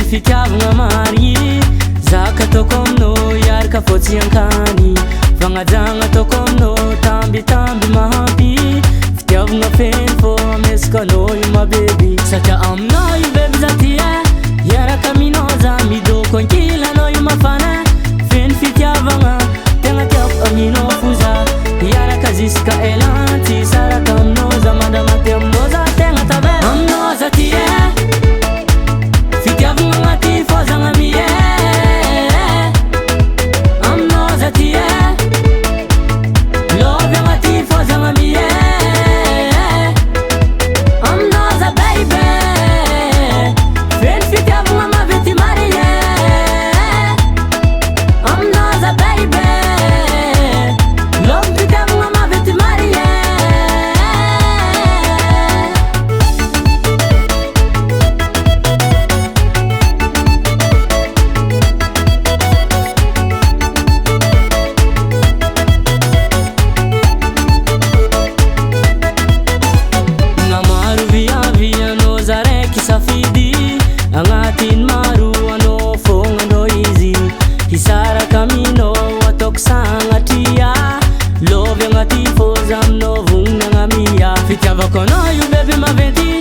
fitiavagna mari zaka ataoko aminao iaraka fotsy ankany fagnajagna ataoko aminao tambitamby mahampy fitiavagna feno fô amesaka anao io mabeby satria aminao io beby za ty iaraka aminao za midoko ankila anao io mafana feno fitiavagna tegna tiako aminao fo za iaraka ziska elanty saraka aminao za mandamaty aminao za tegna tavela aminao za ty fitiavagna agnaty fôzagna mie aminao za ty lovy agnaty fôzagna mie aminao za baby feno fitiavagna mavety marie aminao za baby lovy fitiavagna mavety marie agnatin maro anao fogna anao izy hisaraka aminao ataoko sagnatria lovy agnaty fôza aminao vognagna mia fitiavako anao io bebe maventy